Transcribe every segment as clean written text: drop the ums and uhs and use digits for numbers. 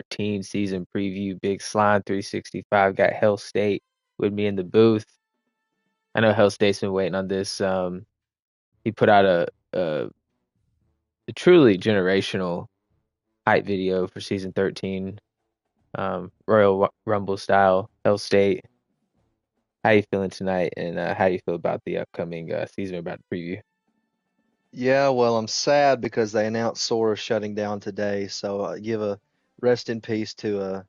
13 season preview. Big Slime 365 got Hell State with me in the booth. I know Hell State's been waiting on this. He put out a truly generational hype video for season 13, Royal Rumble style, Hell State. How you feeling tonight, and how you feel about the upcoming season we're about to preview? Yeah, well, I'm sad because they announced Sora shutting down today. So give a rest in peace to a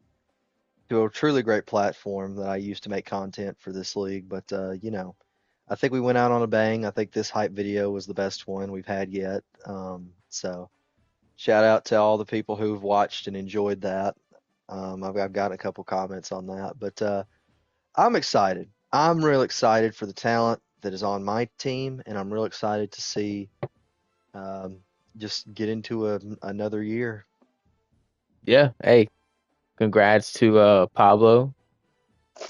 truly great platform that I used to make content for this league. But I think we went out on a bang. I think this hype video was the best one we've had yet. So shout out to all the people who've watched and enjoyed that. I've got a couple comments on that, but I'm excited. I'm real excited for the talent that is on my team, and I'm real excited to see um, just get into another year. Yeah, hey, congrats to Pablo,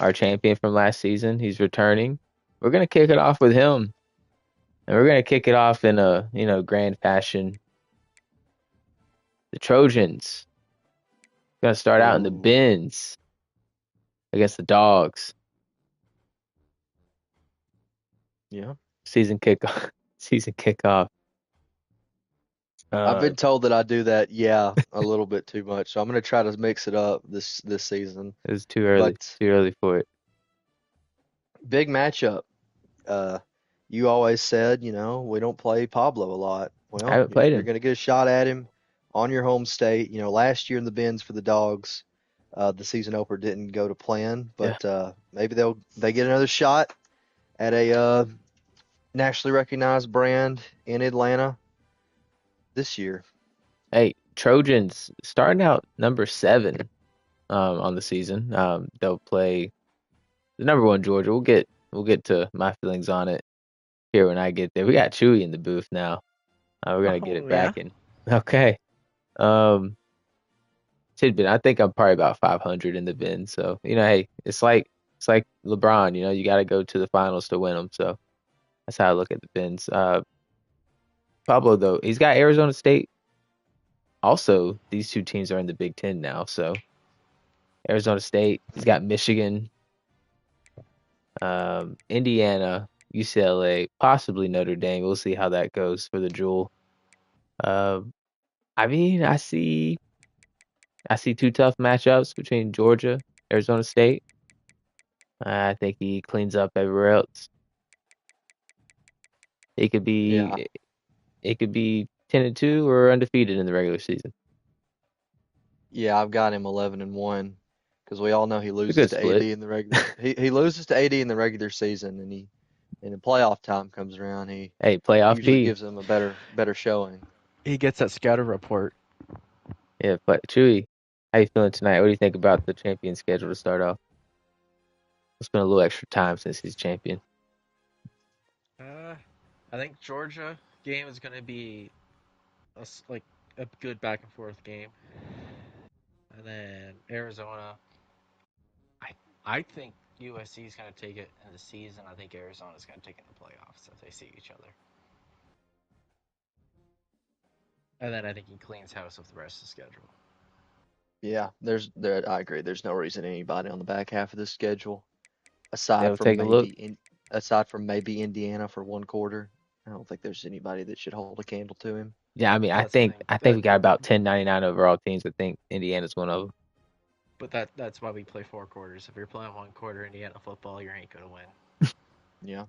our champion from last season. He's returning. We're gonna kick it off with him, and we're gonna kick it off in a grand fashion. The Trojans gonna start out in the Ooh, bins against the Dogs. yeah. Season kickoff. Season kickoff. I've Uh, been told that I do that, yeah, a little bit too much. So I'm gonna try to mix it up this season. it was too early. But Too early for it. big matchup. Uh, you always said, we don't play Pablo a lot. I Well, haven't you're, played you're him. gonna get a shot at him on your home state. Last year in the bins for the Dogs, the season opener didn't go to plan, Yeah. but maybe they get another shot at a nationally recognized brand in Atlanta this year. Hey, Trojans starting out number 7 on the season. They'll play the number 1 Georgia. We'll get to my feelings on it here when I get there. We got Chewy in the booth now. We're gonna get it Oh yeah. back in. Okay. Um, tidbit. I think I'm probably about 500 in the bin. So hey, it's like LeBron. You got to go to the finals to win them. So that's how I look at the bins. Pablo though, he's got Arizona State. Also, these two teams are in the Big Ten now. So Arizona State, he's got Michigan, Indiana, UCLA, possibly Notre Dame. We'll see how that goes for the Jewel. Um, I mean, I see two tough matchups between Georgia, Arizona State. I think he cleans up everywhere else. It could Yeah, be it could be 10-2 or undefeated in the regular season. yeah, I've got him 11-1 because we all know he It's a loses good to split. AD in the regular. He loses to AD in the regular season, and he in the playoff time comes around, he Hey, playoff usually P. gives them a better showing. He gets that scatter report. Yeah, but Chewy, how you feeling tonight? What do you think about the champion schedule to start off? It's been a little extra time since he's champion. Uh, I think Georgia game is going to be like a good back and forth game, and then Arizona. I I think USC is going to take it in the season. I think Arizona is going to take it in the playoffs if they see each other, and then I think he cleans house with the rest of the schedule. Yeah, I agree. There's no reason anybody on the back half of this schedule, Yeah, aside we'll from take a look. aside from maybe Indiana for one quarter. I don't think there's anybody that should hold a candle to him. Yeah, I mean, I That's the think thing. I think That we got about 1099 overall teams. I think Indiana's one of them. but that's why we play 4 quarters. If you're playing 1 quarter Indiana football, you ain't going to win. Yeah.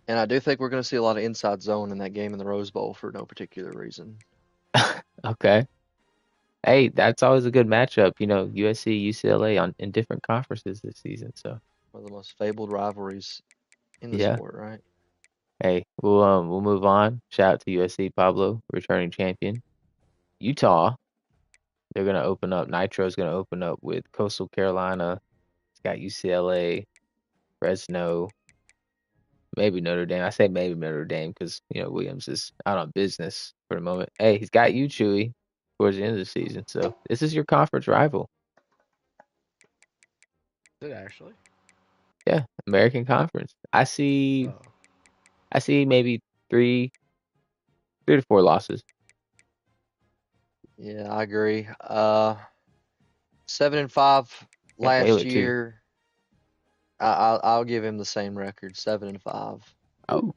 And I do think we're going to see a lot of inside zone in that game in the Rose Bowl for no particular reason. Okay. Hey, that's always a good matchup. USC, UCLA on in different conferences this season. So One of the most fabled rivalries in the yeah. sport, right? Hey, we'll move on. Shout out to USC Pablo, returning champion. Utah, they're gonna open up. Nitro's gonna open up with Coastal Carolina. It's got UCLA, Fresno, maybe Notre Dame. I say maybe Notre Dame because Williams is out on business for the moment. Hey, he's got you, Chewy, towards the end of the season. So this is your conference rival. Did actually? Yeah, American Conference. I see. Oh, I see maybe three to four losses. Yeah, I agree. 7-5 Got last Baylor too. year. I'll give him the same record, 7-5. Oh,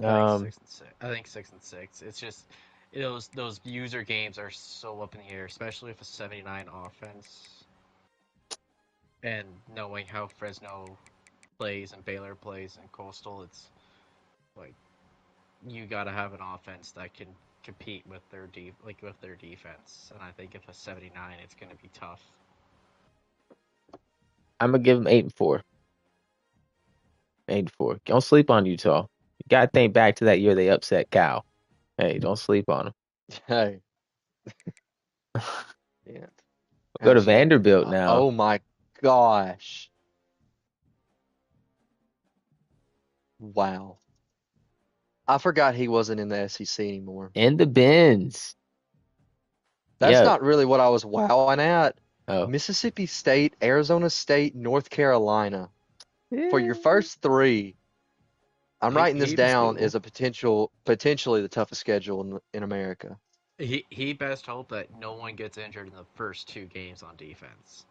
I think um, 6-6. I think 6-6. It's just those user games are so up in the air, especially with a 79 offense, and knowing how Fresno plays and Baylor plays and Coastal. It's like you got to have an offense that can compete with with their defense. And I think if a 79, it's going to be tough. I'm gonna give him 8-4. 8-4. Don't sleep on Utah. You gotta think back to that year they upset Cal. Hey, don't sleep on them. Hey, yeah. Go to Absolutely. Vanderbilt now. Oh my gosh. Wow. I forgot he wasn't in the SEC anymore. In the bins. That's Yeah. not really what I was wowing at. Oh. Mississippi State, Arizona State, North Carolina. For your Yeah. first three, I'm writing this He best down as a potentially the toughest schedule in America. he best hope that no one gets injured in the first two games on defense.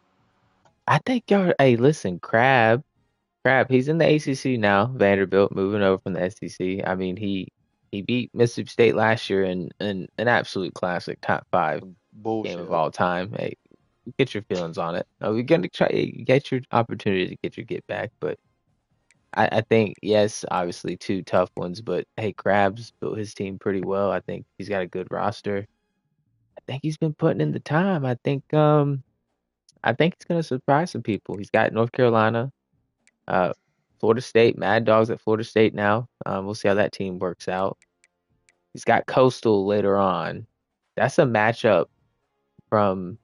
I think y'all. Hey, listen, Crab. He's in the ACC now. Vanderbilt moving over from the SEC. I mean, he beat Mississippi State last year in an absolute classic, top five Some game of bullshit. all time. Hey, get your feelings on it. We're gonna try get your opportunity to get your get back, but I think yes, obviously two tough ones, but hey, Krabs built his team pretty well. I think he's got a good roster. I think he's been putting in the time. I think he's gonna surprise some people. He's got North Carolina, uh, Florida State, Mad Dogs at Florida State now. We'll see how that team works out. He's got Coastal later on. That's a matchup from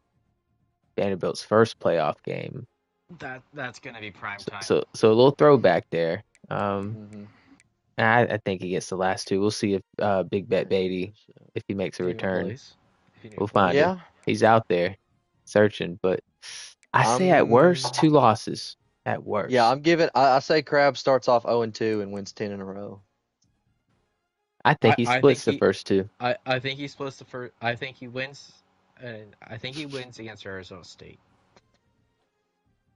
Vanderbilt's first playoff game. That's going to be prime So, time. so a little throwback there. Mm-hmm. I think he gets the last two. We'll see if Big Bet Beatty, if he makes a If he even return, plays, if he even we'll find plays, him. Yeah, He's out there searching, but I say at I'm worst two losses. At yeah, worst, I'm giving I say Crab starts off 0-2 and wins 10 in a row. I think he I think splits the he first two. I think he splits the first. I think he wins, and I think he wins against Arizona State.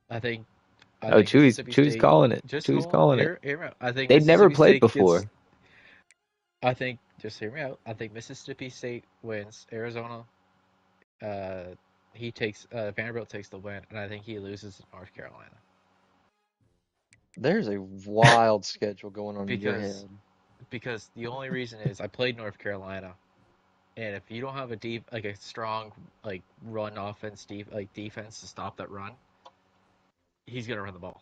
I think I Oh, think Chewy's Mississippi Chewy's State. calling it. Just Chewy's hold on, calling it. hear me out. I think They've never Mississippi played State gets. before. I think just hear me out. I think Mississippi State wins. Arizona. Uh, he takes. Vanderbilt takes the win, and I think he loses to North Carolina There's a wild schedule going on in your because head. the only reason is I played North Carolina, and if you don't have a strong run offense defense to stop that run, he's gonna run the ball.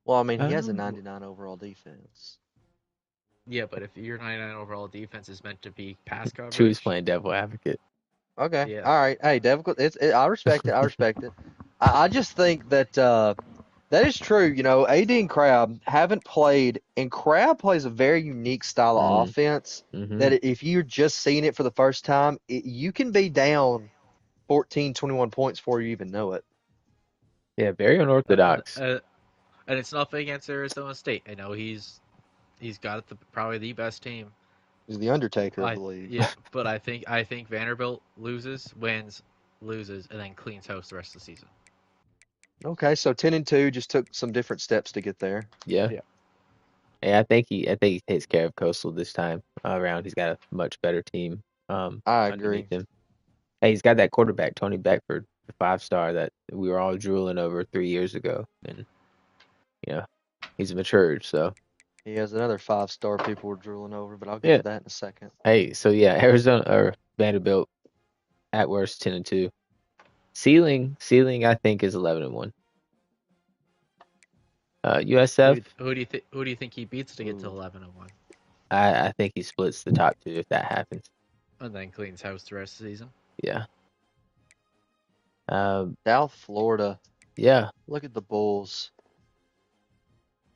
Well, I mean, he has a Oh, 99 overall defense. Yeah, but if your 99 overall defense is meant to be pass Chewy's coverage, playing devil advocate. Okay, yeah, all right. Hey, difficult. I respect it. I respect it. I just think that that is true. You know, AD and Crab haven't played, and Crab plays a very unique style of Mm, offense hmm. that if you're just seeing it for the first time, you can be down 14, 21 points before you even know it. Yeah, very uh, uh, unorthodox. uh, and it's nothing against Arizona State. I know he's got probably the best team. He's the Undertaker of I the league. Yeah, but I think Vanderbilt loses, wins, loses, and then cleans house the rest of the season. Okay, so 10-2 just took some different steps to get there. Yeah. Yeah, Yeah, I think he takes care of Coastal this time around. He's got a much better team I underneath agree. him. Hey, he's got that quarterback, Tony Beckford, the 5-star that we were all drooling over 3 years ago. And you know, he's matured, so He has another 5-star people were drooling over, but I'll get yeah. to that in a second. Hey, so yeah, Arizona or Vanderbilt at worst 10-2. Ceiling I think is 11-1. USF, who do you think he beats to get to Ooh. 11-1, I think he splits the top two if that happens. and then cleans house the rest of the season? Yeah. Um, South Florida. yeah. Look at the Bulls.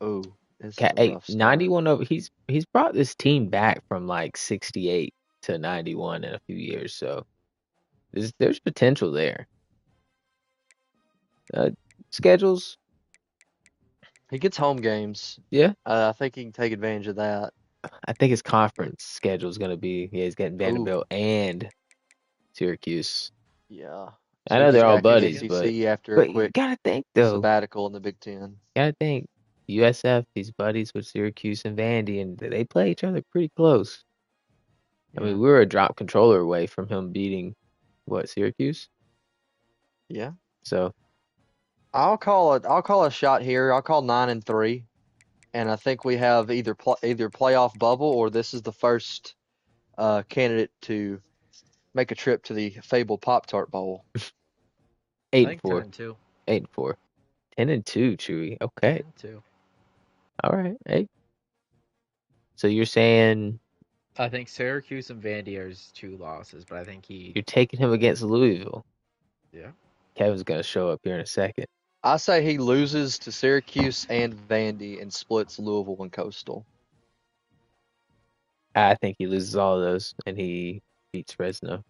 Ooh, this is a Hey, rough start. 91 over. He's brought this team back from like 68 to 91 in a few years, so there's potential there. Uh, Schedules, He gets home games. yeah. I think he can take advantage of that. I think his But conference schedule is gonna be, yeah, he's getting ooh, Vanderbilt and Syracuse. Yeah. I know Syracuse they're all back in the buddies, but SEC after a you quick gotta think though. sabbatical in the Big Ten. Gotta think. USF, he's buddies with Syracuse and Vandy, and they play each other pretty close. I Yeah. mean, we were a drop controller away from him beating Syracuse. Yeah. So I'll call a shot here. I'll call 9-3, and I think we have either playoff bubble or this is the first candidate to make a trip to the fabled Pop-Tart Bowl. I eight and think 10 four, and 2. 8-4, 10-2, Chewy. 10 Okay, and 2. all right. Hey, so you're saying I think Syracuse and Vandy are his 2 losses, but I think he. you're taking him against Louisville? Yeah. Kevin's gonna show up here in a second. I say he loses to Syracuse and Vandy and splits Louisville and Coastal. I think he loses all of those and he beats Fresno.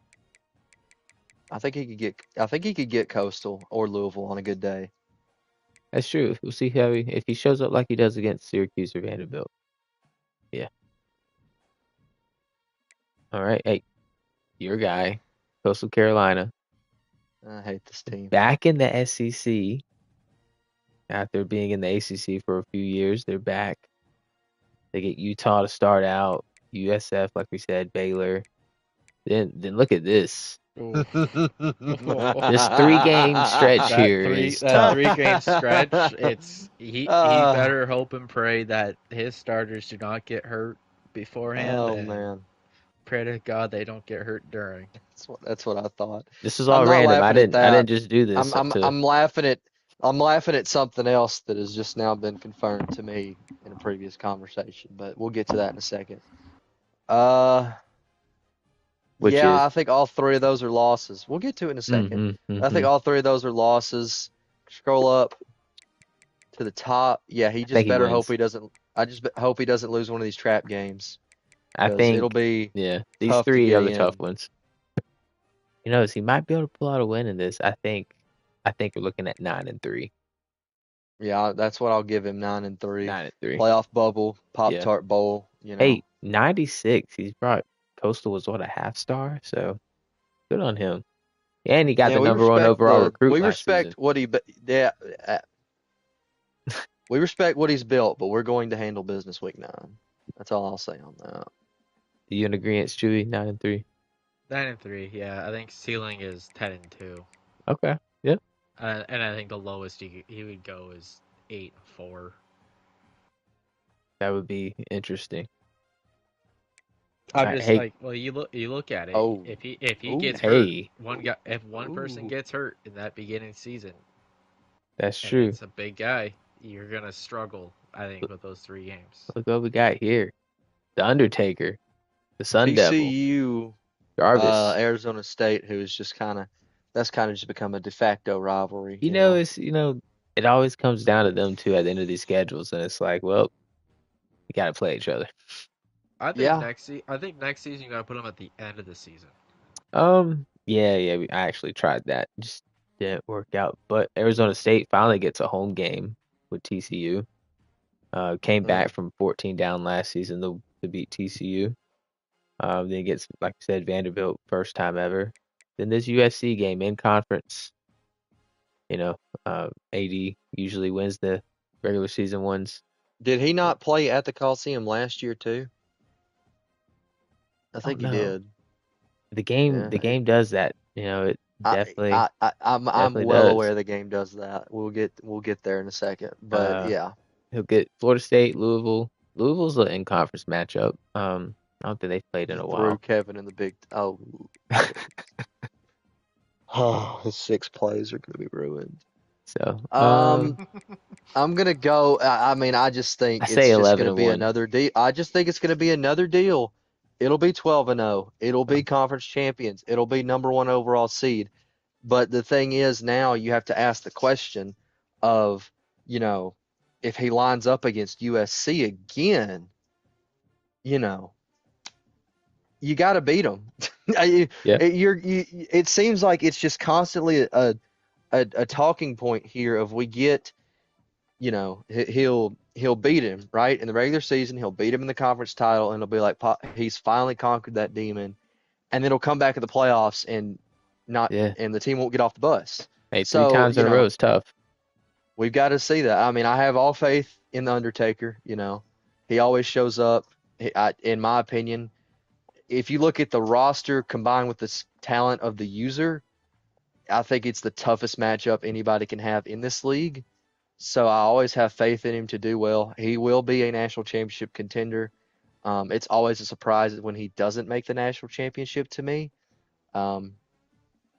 I think he could get Coastal or Louisville on a good day. That's true. We'll see how if he shows up like he does against Syracuse or Vanderbilt. Yeah. All right. Hey, your guy, Coastal Carolina, I hate this team. back in the SEC after being in the ACC for a few years. They're back. They get Utah to start out, USF, like we said, Baylor. Then look at this. Ooh. This 3-game stretch here is that tough. 3-game stretch, he Ah. better hope and pray that his starters do not get hurt beforehand, Oh and man, pray to God they don't get hurt during. that's what I thought. This is I'm all not random. I laughing at didn't that. just do this up to I'm laughing at something else that has just now been confirmed to me in a previous conversation, but we'll get to that in a second. which Yeah, is I think all 3 of those are losses. We'll get to it in a second. I think all 3 of those are losses. Scroll up to the top. Yeah, he I just think he better hope wins. he doesn't. I just hope he doesn't lose one of these trap games I because it'll think be yeah, these tough to 3 get are the tough in. ones. You know, he might be able to pull out a win in this. I think we're looking at 9-3. Yeah, that's what I'll give him. 9-3. 9-3. Playoff bubble, Pop Yeah. Tart Bowl. Hey, 96. He's brought Coastal was a half star, so good on him. And he got Yeah, the number 1 overall recruit we last season. respect what he yeah, we respect what he's built, but we're going to handle business week 9. That's all I'll say on that. Are you in agreement, Chewy? 9-3. 9 and 3, yeah. I think ceiling is 10 and 2, Okay. Yep. and I think the lowest he would go is 8 and 4. That would be interesting. I'm Alright, just hey, like, well, you look at it. Oh. If he Ooh. gets hurt, hey, if one person Ooh. gets hurt in that beginning season, that's and true. it's a big guy, you're gonna struggle. I think with those 3 games. Look what we got here. The Undertaker, the Sun Devil, TCU, Jarvis. Arizona State, who is just that's kind of just become a de facto rivalry. You know, it always comes down to them two at the end of these schedules, and it's like, well, we got to play each other. I think Yeah. next season you gotta put them at the end of the season. Yeah, I actually tried that. Just didn't work out. But Arizona State finally gets a home game with TCU. Came back from 14 down last season to beat TCU. Then gets, like I said, Vanderbilt first time ever. Then this USC game in conference. You know, AD usually wins the regular season ones. Did he not play at the Coliseum last year too? I think he no. did. The game Yeah. does that. You know, it definitely. I'm definitely well does. aware the game does that. We'll get there in a second. But yeah. He'll get Florida State, Louisville. Louisville's an in conference matchup. I don't think they've played in a Threw while. Kevin in the big his 6 plays are gonna be ruined. So I'm gonna go. I mean, I just think I it's say just 11 gonna be 1. another deal. I just think it's gonna be another deal. It'll be 12-0. It'll be conference champions. It'll be number 1 overall seed. But the thing is, now you have to ask the question of, if he lines up against USC again, you got to beat him. Yeah. It seems like it's just constantly a talking point here of we get, he'll beat him, right? In the regular season, he'll beat him in the conference title, and it'll be like he's finally conquered that demon. and then he'll come back in the playoffs and not, Yeah. and the team won't get off the bus. Hey, three So, times in a row is tough. we've got to see that. I mean, I have all faith in the Undertaker. He always shows up. In my opinion, if you look at the roster combined with the talent of the user, I think it's the toughest matchup anybody can have in this league. So I always have faith in him to do well. He will be a national championship contender. It's always a surprise when he doesn't make the national championship to me. Um,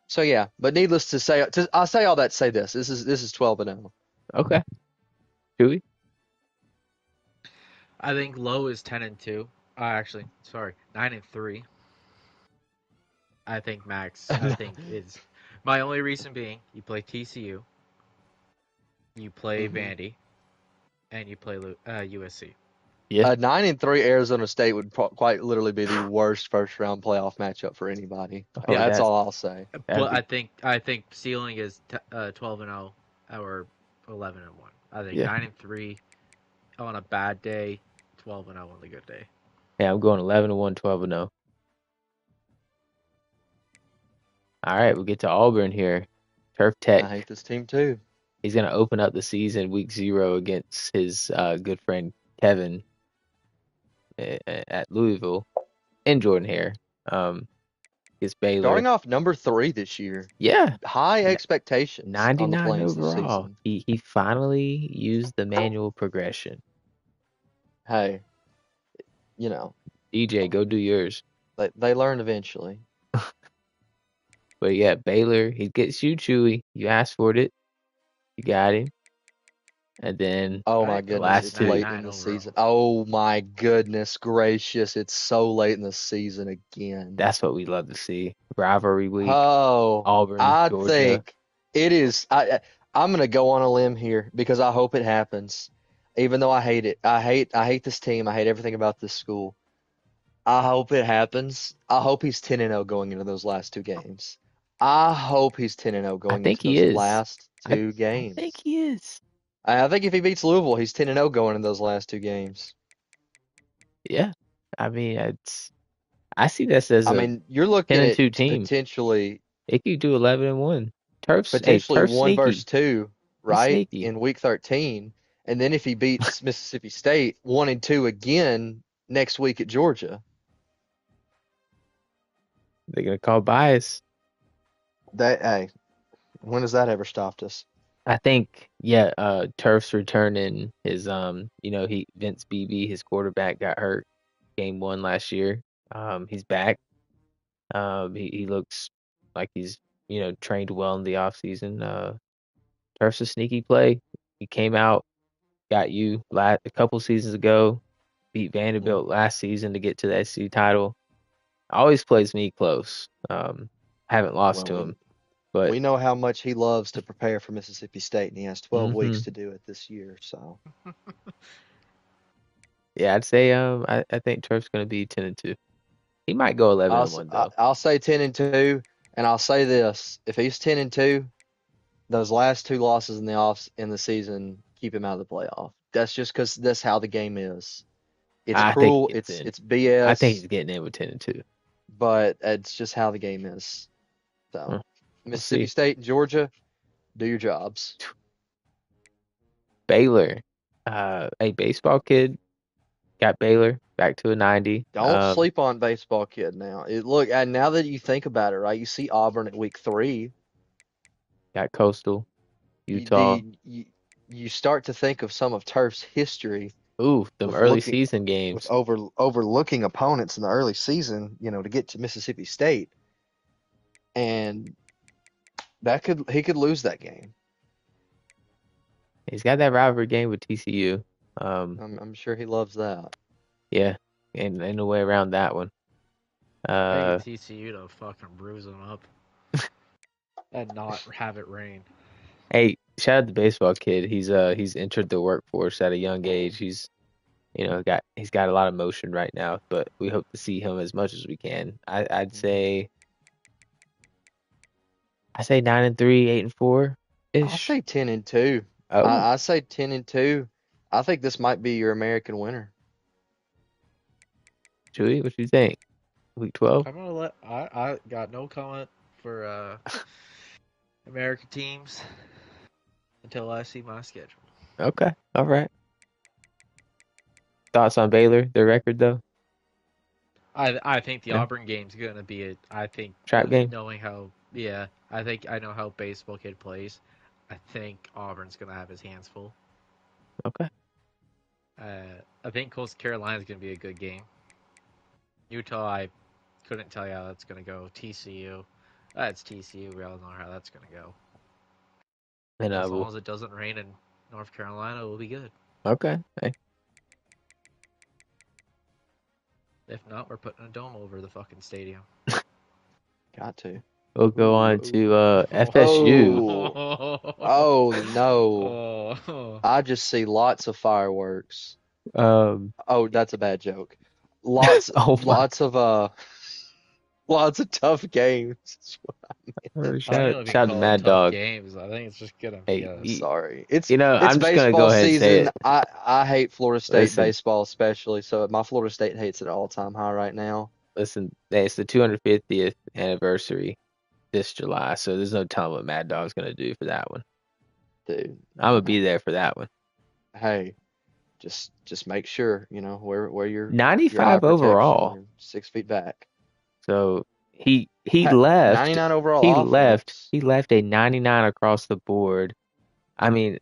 so yeah, but needless to say, I'll say all that to say this. This is 12-0. Okay. Chewy? I think low is 10-2. Actually, sorry, 9-3. I think max. I think is my only reason being you play TCU, you play hmm Vandy, and you play USC. Yeah. A 9-3 Arizona State would quite literally be the worst first round playoff matchup for anybody. Oh, Yeah, That's all I'll say. that'd but be I think ceiling is 12-0 or 11-1. I think yeah. 9-3 on a bad day, 12-0 on the good day. Yeah, I'm going 11-1, 12-0. All right, we'll get to Auburn here. Turf I Tech. hate this team too. He's going to open up the season week 0 against his good friend Kevin at Louisville and Jordan Hare. Against Baylor. Starting off number 3 this year. Yeah, High expectations on the 99 Flames this overall. season. He finally used the manual progression. Hey, you know, DJ, go do yours. they learn eventually. But yeah, Baylor, he gets you, Chewy. You asked for it. You got him. And then Oh my Right? It the goodness, was last it's two. late in 99 the overall. season. Oh my goodness gracious, it's so late in the season again. That's what we love to see. Rivalry week, Oh, Auburn, I Georgia. think it is. I'm gonna go on a limb here because I hope it happens. Even though I hate it, I hate this team. I hate everything about this school. I hope it happens. I hope he's 10-0 going into those last two games. I hope he's 10-0 I going think into he those is. last I two I think games. he is. I think if he beats Louisville, he's 10-0 going in those last two games. Yeah. I mean, I see this as I a mean, you're 10 looking and at 2 team. potentially It could do 11-1. potentially Turf's one versus sneaky. two, He's right, sneaky. in week 13, and then if he beats Mississippi State 1-2 again next week at Georgia, They're gonna call bias. that hey, when has that ever stopped us? I think, yeah, Turf's returning his he Vince BB, his quarterback, got hurt game 1 last year. He's back. He looks like he's, trained well in the off season. Turf's a sneaky play. He came out, got you a couple seasons ago, beat Mm. Vanderbilt last season to get to the SC title. Always plays me close. Haven't lost Well, to we him, but we know how much he loves to prepare for Mississippi State, and he has 12 weeks hmm to do it this year. So yeah, I'd say I think Turf's gonna be 10-2. He might go 11 I'll and s- one I- though. I'll say 10-2, and I'll say this: if he's 10-2, those last two losses in the season keep him out of the playoff. That's just because that's how the game is. It's I think he cruel. gets It's in. it's I think BS, he's getting in with 10-2. but it's just how the game is. Huh, So we'll Mississippi see. State and Georgia, do your jobs. Baylor, a baseball kid got Baylor back to a 90. Don't sleep on baseball kid now. Look, and now that you think about it, right? You see Auburn at week 3. Got Coastal, You, Utah. the you, you start to think of some of Turf's history Ooh, them with early looking season with games. overlooking opponents in the early season, to get to Mississippi State, and he could lose that game. He's got that rivalry game with TCU. Um, I'm sure he loves that. yeah, and ain't no way around that one. Gotta get Uh, TCU to fucking bruise them up and not have it rain. hey, shout out the baseball kid. He's entered the workforce at a young age. He's got a lot of motion right now, but we hope to see him as much as we can. Mhm. I say 9-3, 8-4 I'll ish. say 10-2. Oh, I say 10-2. I think this might be your American winner. Julie, what you think? Week 12. I'm gonna let. I got no comment for American teams until I see my schedule. Okay. All right. Thoughts on Baylor? Their record though. I think the Yeah. Auburn game's gonna be a. I think Trap game. knowing how I think I know how baseball kid plays. I think Auburn's gonna have his hands full. Okay. I think Coastal Carolina's gonna be a good game. Utah, I couldn't tell you how that's gonna go. TCU, that's TCU. We all know how that's gonna go. And As long as it doesn't rain in North Carolina, we'll be good. okay. Hey. If not, we're putting a dome over the fucking stadium. Got to. We'll go on to FSU. Oh no. Oh. I just see lots of fireworks. Um. Oh, that's a bad joke. Lots Oh my. lots of lots of tough games. Oh, I don't shout even shout to call them Mad tough Dog. games. I think it's just gonna be Hey, a. I'm sorry. It's I'm just gonna go baseball ahead and say season. it. I hate Florida State Listen, baseball especially, so my Florida State hates it all-time high right now. listen. Hey, it's the 250th anniversary this July, so there's no telling what Mad Dog's gonna do for that one. Dude, I'm gonna be there for that one. hey, just make sure, wear your eye 95 protection overall. and 6 feet back. So he Heck, left. 99 He overall left. offense. He left a 99 across the board. I mean,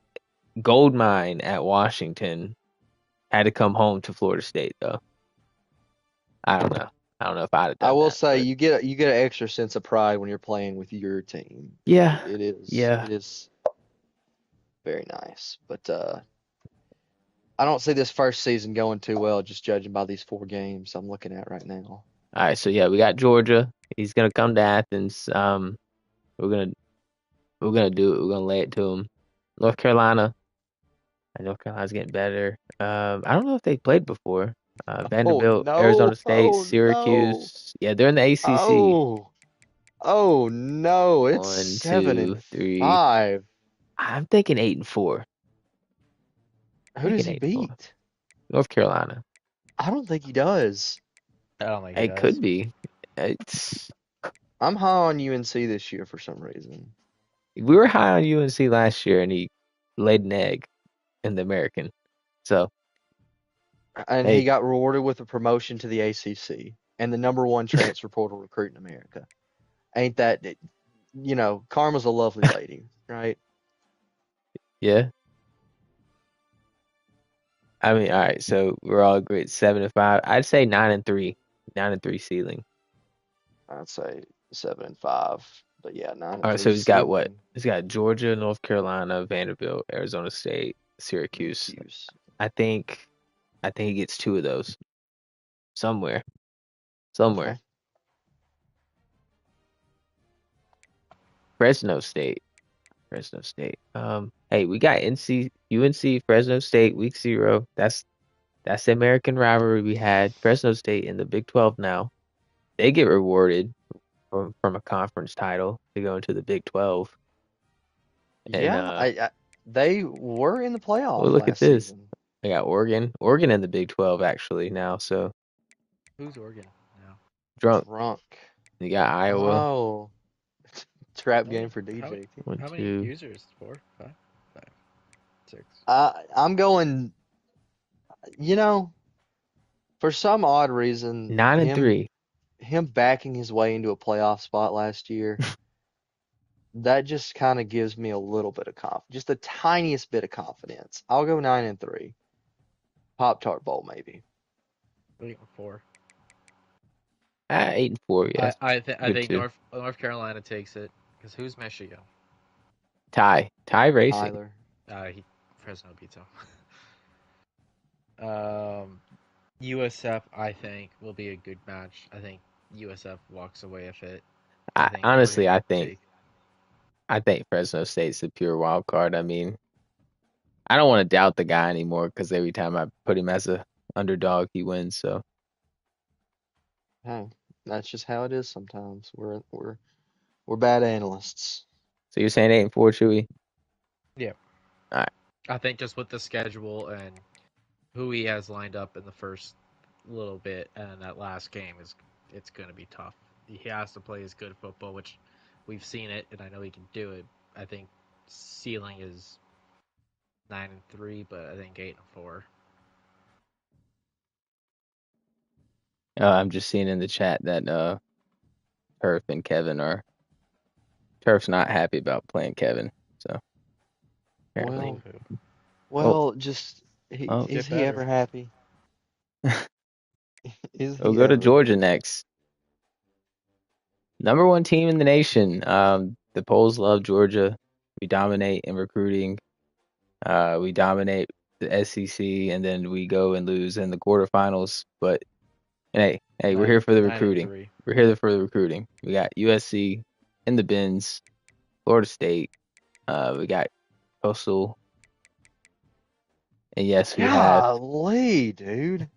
Goldmine at Washington had to come home to Florida State though. I don't know. I don't know if I'd have I done will that, say but you get an extra sense of pride when you're playing with your team. yeah, It is yeah. it is very nice, but I don't see this first season going too well, just judging by these 4 games I'm looking at right now. All right, so yeah, we got Georgia. He's gonna come to Athens. We're gonna do it. We're gonna lay it to him. North Carolina. North Carolina's getting better. I don't know if they played before. Oh Vanderbilt, no! Arizona State, Oh no! Syracuse. Yeah, they're in the ACC. Oh oh no! It's One, seven two, and three. five. I'm thinking 8-4. Who does Thinking he 8-4. beat? North Carolina. I don't think he does. I don't think he It does. could be. It's I'm high on UNC this year for some reason. we were high on UNC last year, and he laid an egg in the American. So And he hey, got rewarded with a promotion to the ACC and the #1 transfer portal recruit in America. Ain't that, karma's a lovely lady, right? yeah. I mean, all right. So we're all agreed 7-5. I'd say 9-3. 9-3 ceiling. I'd say 7 and 5, but yeah, nine All and right. So three he's got what? ceiling. He's got Georgia, North Carolina, Vanderbilt, Arizona State, Syracuse. Syracuse. I think. I think he gets 2 of those somewhere. Somewhere. Okay. Fresno State. Fresno State. Hey, we got UNC, Fresno State, week 0. That's the American rivalry we had. Fresno State in the Big 12 now. They get rewarded from a conference title to go into the Big 12. And Yeah, they were in the well, playoff look at last this. season. They got Oregon in the Big 12 actually now. So Who's Oregon now? drunk. Drunk. You got Iowa. Oh, trap How game many? for How many? DJ. One, How many two, users? 4, 5, 5, 6. I'm going, you know, for some odd reason, nine and him three. him backing his way into a playoff spot last year, that just kind of gives me a little bit of confidence, just the tiniest bit of confidence. I'll go 9 and 3. Pop Tart Bowl maybe. 8 and 4. 8-4. Yes, I good think too. North Carolina takes it because who's Michigan? Tie racing. Tyler. Fresno beats them. USF I think will be a good match. I think USF walks away with it. I think Honestly, Oregon I will think take. I think Fresno State's the pure wild card. I mean, I don't want to doubt the guy anymore because every time I put him as a underdog, he wins. So Hey, that's just how it is sometimes. We're bad analysts. you're saying 8-4, Chewy? Yeah, All right. I think just with the schedule and who he has lined up in the first little bit and that last game is it's going to be tough. He has to play his good football, which we've seen it, and I know he can do it. I think ceiling is 9-3, but I think 8-4. I'm just seeing in the chat that Turf and Kevin are Turf's not happy about playing Kevin. So apparently, oh just oh, is Get he better. ever happy? Is we'll he go to ever? Georgia next. Number one team in the nation. The polls love Georgia. We dominate in recruiting. We dominate the SEC, and then we go and lose in the quarterfinals. But hey, we're here for the recruiting. 9-3. We're here for the recruiting. We got USC in the bins, Florida State. We got Coastal, and yes, we have. Golly, dude.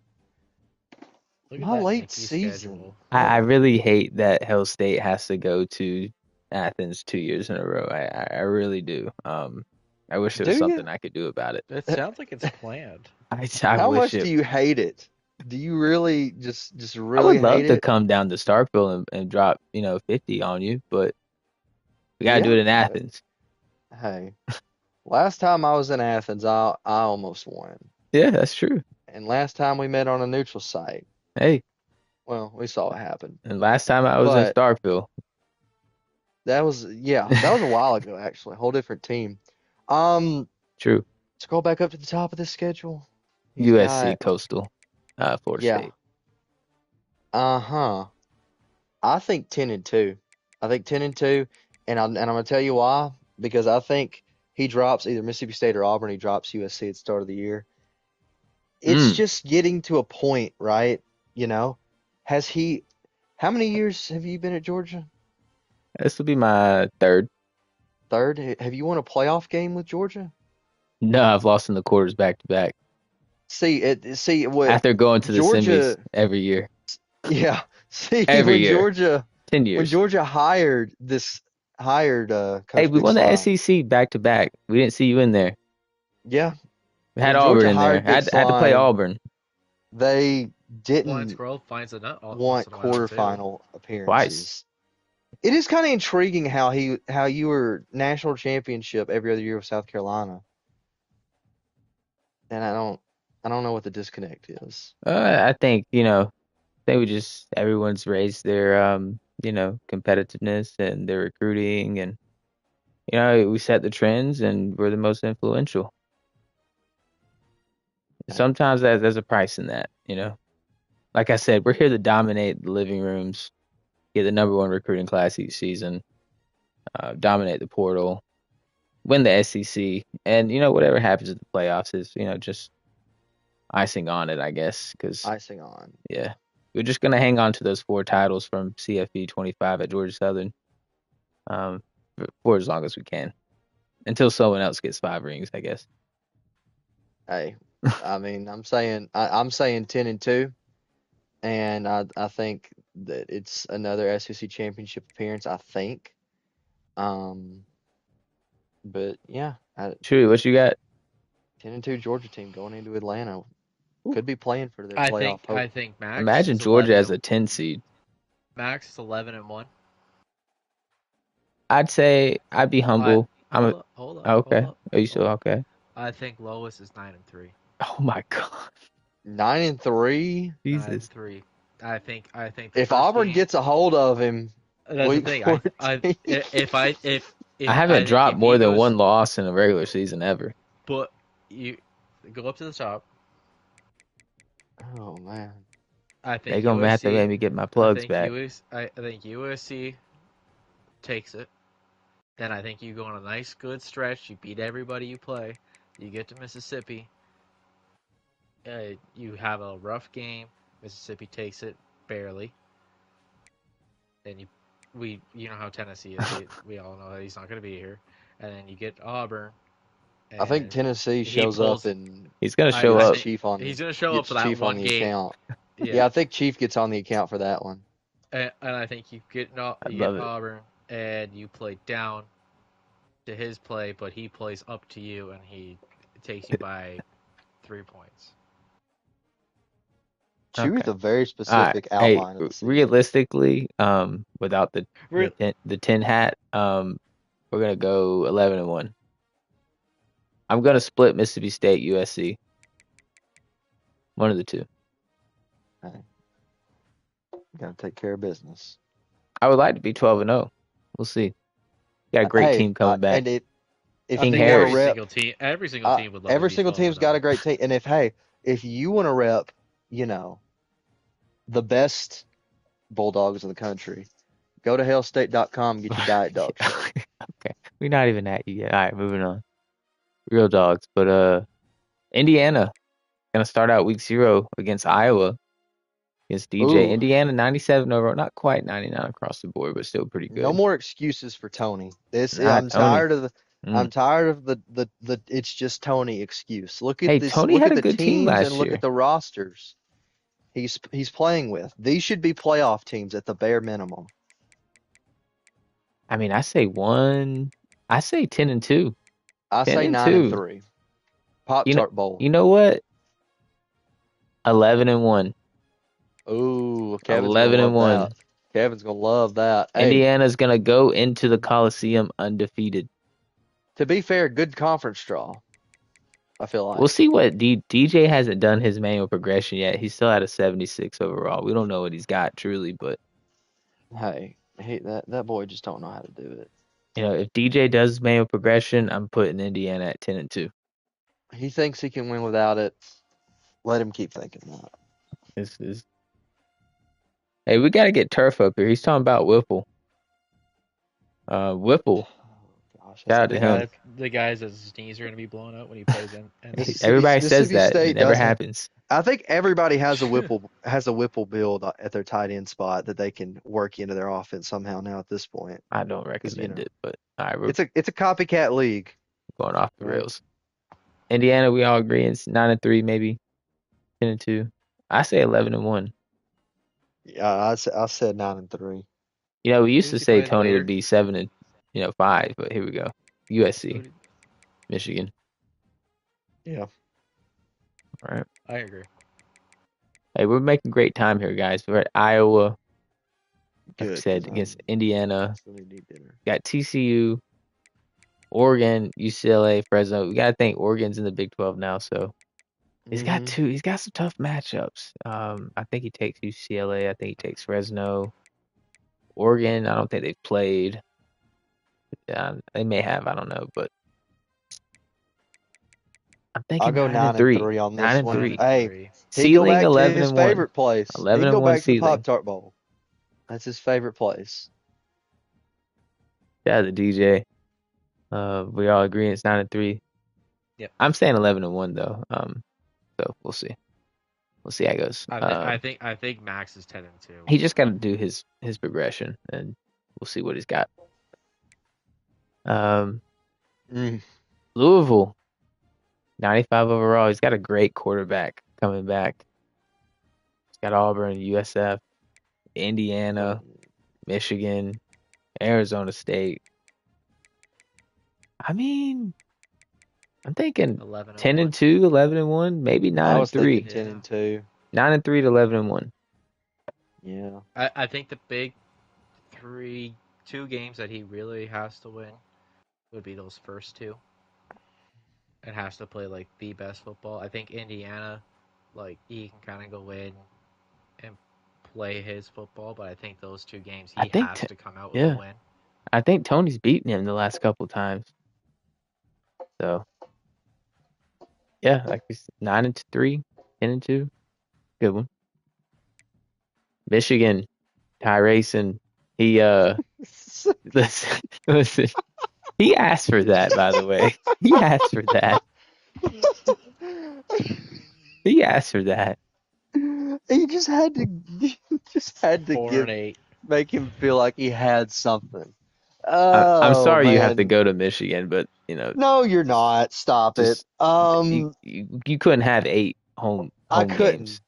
Look at My that late Nicky season. schedule. I really hate that Hell State has to go to Athens 2 years in a row. I really do. I wish there was Do you? something I could do about it. It sounds like it's planned. I How wish much it. do you hate it? Do you really just I really would hate love to it? come down to Starkville and drop 50 on you, but we gotta do Yeah. it in Athens. Hey, last time I was in Athens, I almost won. Yeah, that's true. And last time we met on a neutral site, Hey, well, we saw what happened. and last time I was in But Starkville. that was a while ago actually, a whole different team. Um, True. scroll back up to the top of this schedule. He's USC got Coastal, Florida yeah, State. uh-huh. I think 10-2. I think 10-2, and I'm gonna tell you why. Because I think he drops either Mississippi State or Auburn. He drops USC at the start of the year. It's Mm, just getting to a point, right? You know, has he? How many years have you been at Georgia? this will be my third. Third. Have you won a playoff game with Georgia? No, I've lost in the quarters back to back See what after going to the semis Georgia. every year. Yeah. See Every year, 10 when years. Georgia hired Hey, Coach we Big won the Slime. SEC back to back. We didn't see you in there. Yeah, We had when Auburn Georgia in there. hired I Big had to play Slime, Auburn they Lawrence didn't Grove finds a nut once want in a while too. quarterfinal twice. appearances. It is kind of intriguing how you were national championship every other year with South Carolina, and I don't know what the disconnect is. I think, they would just everyone's raised their competitiveness and their recruiting, and we set the trends and we're the most influential. Hey, Sometimes there's a price in that. Like I said, we're here to dominate the living rooms, get the number one recruiting class each season, dominate the portal, win the SEC, and whatever happens at the playoffs is just icing on it, I guess. Because icing on. yeah, we're just gonna hang on to those 4 titles from CFB 25 at Georgia Southern, for as long as we can, until someone else gets 5 rings, I guess. Hey, I mean, I'm saying 10-2, and I think that it's another SEC championship appearance. I think. Um, but yeah, True, what you got? 10-2 Georgia team going into Atlanta Ooh, could be playing for their I playoff think hope. I think Max imagine is Georgia 11 as a and 10 seed. Max is 11-1. I'd say I'd be I humble. hold up, hold up, hold Okay. up, Are you still hold up. okay? I think Lois is 9-3. Oh my God, 9-3. Nine Jesus. and three. I think the If first Auburn game. gets a hold of him, That's the week thing. 14. I I haven't think dropped if he more than goes, one loss in a regular season ever. but you go up to the top. Oh man. I They think gonna have to USC. let me get my I plugs think back. US. I think USC takes it. Then I think you go on a nice good stretch. You beat everybody you play. You get to Mississippi. You have a rough game. Mississippi takes it barely. Then you know how Tennessee is. We all know that he's not going to be here. And then you get Auburn, I think and Tennessee he shows up pulls. and He's gonna show I gets up. think Chief he's going to show up gets for that Chief on one the game. account. Yeah, Yeah, I think Chief gets on the account for that one. and I think I you get love it. Auburn, and you play down to his play, but he plays up to you, and he takes you by 3 points. Choose Okay. a very All right. specific Hey, outline of the season. realistically, without Re- the tin hat, we're gonna go 11-1. I'm gonna split Mississippi State, USC, one of the two. Hey, gotta take care of business. I would like to be 12-0. We'll see. Got a great Hey, team coming back. and if I King you think want to every Harris. rep, single team, every single team would love to every be single 12 team's and got 0. a great team. And if you want to rep, you know, the best Bulldogs in the country, go to hellstate.com and get your diet dog shirt. Okay, we're not even at you yet. All right, moving on. Real dogs, but Indiana gonna start out week 0 against Iowa against DJ. Ooh, Indiana 97 overall, not quite 99 across the board, but still pretty no good. more excuses for Tony. Not Tony. I'm Mm. tired of the it's just Tony excuse. Hey, Tony Look had at a the good team teams and last look at year. the rosters he's playing with. These should be playoff teams at the bare minimum. I mean, I say one. I say 10-2. I Ten say and 9 and two. 3. Pop You know, Tart Bowl. you know what? 11-1. Ooh, Kevin's gonna 11 and love that. 1. Kevin's gonna love that. Hey, Indiana's gonna go into the Coliseum undefeated. to be fair, good conference draw, I feel We'll like. see what DJ hasn't done his manual progression yet. He's still at a 76 overall. We don't know what he's got truly, but Hey, that boy just don't know how to do it. if DJ does manual progression, I'm putting Indiana at 10-2. He thinks he can win without it. Let him keep thinking that. This is Hey, we gotta get Turf up here. He's talking about Whipple. Whipple, Oh, gosh, that's shout out gonna to The be him. guy, the guys that his knees are gonna be blown up when he plays NC. Everybody says Mississippi that, and it State never does have. happens. I think everybody has a Whipple build at their tight end spot that they can work into their offense somehow now at this point. I don't Because recommend it, but all right, we're it's a copycat league, going off the right? rails. Indiana, we all agree it's 9-3, maybe 10-2. I say 11-1. Yeah, I said 9 and 3. We used to Who's he say playing Tony would later? be 7-5, but here we go. USC, Michigan. Yeah, All right. I agree. Hey, we're making great time here, guys. We're at Iowa, like I good because said, against Indiana. still need to eat dinner. Got TCU, Oregon, UCLA, Fresno. We gotta think Oregon's in the Big 12 now, so he's got Hmm. two. He's got some tough matchups. I think he takes UCLA. I think he takes Fresno. Oregon, I don't think they've played. They may have. I don't know, but I'm I'll thinking go nine and 9 and three. 3 on Nine this and one. 9 three. and Hey, 3. he go Ceiling back to 11 his and one. favorite place. He 11 can and go one back to the ceiling. Pop Tart Bowl. That's his favorite place. Yeah, the DJ. We all agree it's 9-3. Yep. I'm saying 11-1 though. So we'll see. We'll see how it goes. I think Max is 10 and 2. He just got to do his progression, and we'll see what he's got. Um, Mm. Louisville, 95 overall. He's got a great quarterback coming back. He's got Auburn, USF, Indiana, Michigan, Arizona State. I mean, I'm thinking 11 and 1. 10-2, 11-1, maybe I was thinking 9-3. 10 and 2. 9-3 to 11-1. Yeah. I think the big two games that he really has to win would be those first two. It has to play like the best football. I think Indiana, like he can kind of go in and play his football, but I think those two games I he think, has to come out with a yeah, win. I think Tony's beaten him the last couple times. So yeah, like it's 9-3, 10-2, good one. Michigan, Ty Racing, he listen, listen. He asked for that, by the way. He asked for that. He asked for that. He just had to just had to 4 and 8. make him feel like he had something. I'm Oh sorry you have to man. go to Michigan, but No, you're not. Stop it. just you couldn't have 8 home I home couldn't. games.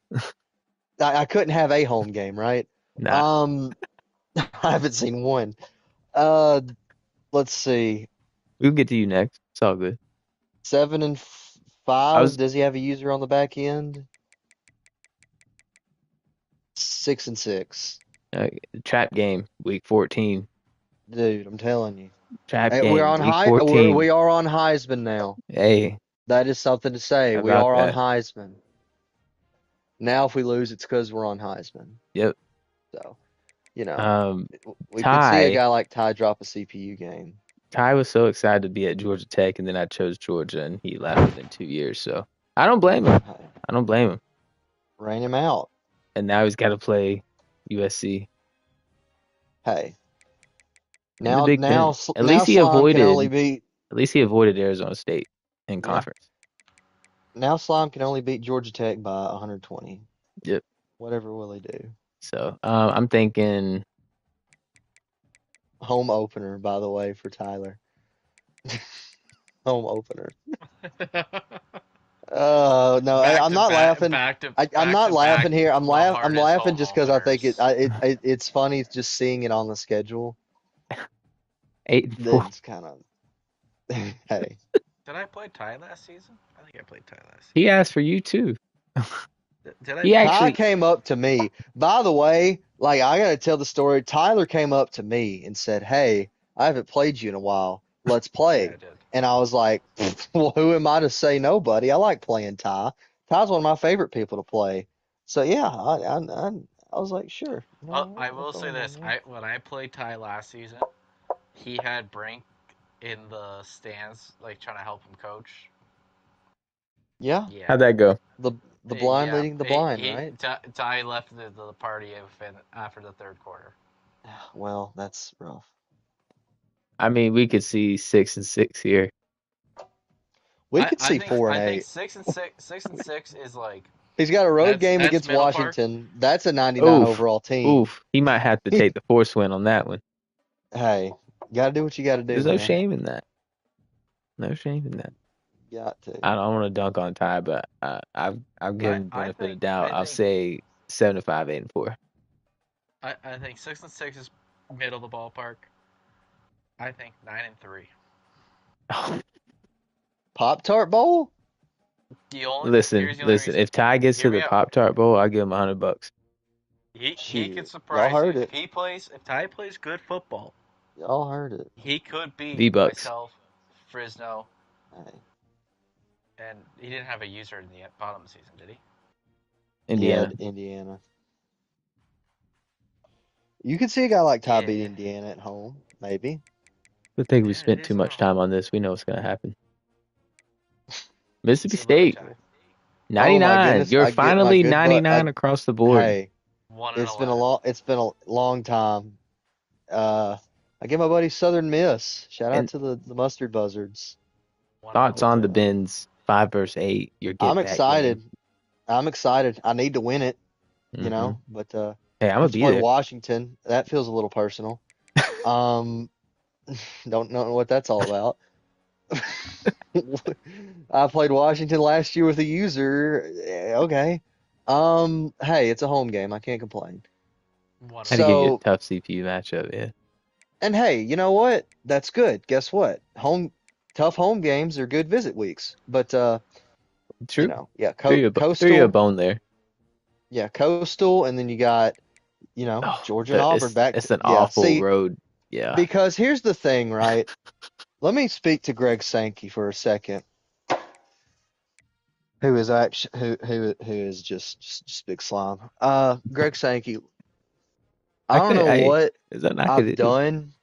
I couldn't have a home game, right? Nah, Um, I haven't seen one. Uh, let's see. we'll get to you next. It's all good. 7 and I 5. was Does he have a user on the back end? 6-6. Trap game, week 14. Dude, I'm telling you. Trap Hey, game, week 14. We are on Heisman now. Hey, That is something to say. how We about are on that? Heisman. Now if we lose, it's because we're on Heisman. Yep. So, you know, Um, we could see a Ty, guy like Ty drop a CPU game. Ty was so excited to be at Georgia Tech, and then I chose Georgia, and he left within 2 years. So I don't blame him. Hey, I don't blame him. rain him out. And now he's got to play USC Hey, in the Big Ten. At least he Slime can only avoided. beat At least he avoided Arizona State in yeah. conference. Now Slime can only beat Georgia Tech by 120. Yep. Whatever will he do? So I'm thinking Home opener, by the way, for Tyler. Home opener. No, I'm not laughing. I'm not laughing here. I'm laughing just because I think it's funny just seeing it on the schedule. 8-4. It's kind of hey. Did I play Ty last season? I think I played Ty last season. He asked for you too. Did I? He Ty actually came up to me. By the way, like I gotta tell the story. Tyler came up to me and said, "Hey, I haven't played you in a while. Let's Yeah, play." I did. And I was like, "Well, who am I to say no, buddy? I like playing Ty. Ty's one of my favorite people to play." So yeah, I was like, "Sure." I will say this: when I played Ty last season, he had Brink in the stands, like trying to help him coach. Yeah, Yeah. how'd that go? the blind Yeah, leading the blind, right? Ty left the party after the third quarter. Well, that's rough. I mean, we could see 6-6 here. We could see 4 and I think 8. 6-6 is like He's got a road game that's against middle part. Washington. That's a 99 Oof, overall team. oof. He might have to take the force win on that one. Hey, gotta do what you gotta do, There's no man. shame in that. No shame in that. Got to. I don't want to dunk on Ty, but I'll give him the benefit of doubt. I'll think say 7-5, 8-4. I think 6-6 is middle of the ballpark. I think 9-3. Pop-Tart Bowl? Listen. If Ty gets to the Pop-Tart Bowl, I'll give him $100. He could surprise Y'all heard you it. if Ty plays good football. Y'all heard it. He could beat V-Bucks. myself, Frisno, Hey. and he didn't have a user in the bottom of the season, did he? Indiana. Yeah, Indiana. You could see a guy like Ty beat Indiana at home, maybe. I think we spent too much time on this. We know what's going to happen. Mississippi State. 99. Oh my goodness, You're finally 99 butt. across the board. Hey, it's been a long time. I give my buddy Southern Miss. Shout out to the Mustard Buzzards. Thoughts on the Benz 5 versus 8? I'm excited. I'm excited. I need to win it, you know. But hey, I'm gonna be there. Washington. That feels a little personal. Don't know what that's all about. I played Washington last year with a user. Okay. Hey, it's a home game. I can't complain. Had to give you a tough CPU matchup, yeah. And hey, you know what? That's good. Guess what? Tough home games are good visit weeks. But true. You know, yeah, Coastal. Threw you a bone there. Yeah, Coastal, and then you got, Georgia and Auburn back. It's an awful road. Yeah. Because here's the thing, right? Let me speak to Greg Sankey for a second. Who is actually who is just big slime. Greg Sankey. I don't know what I've done.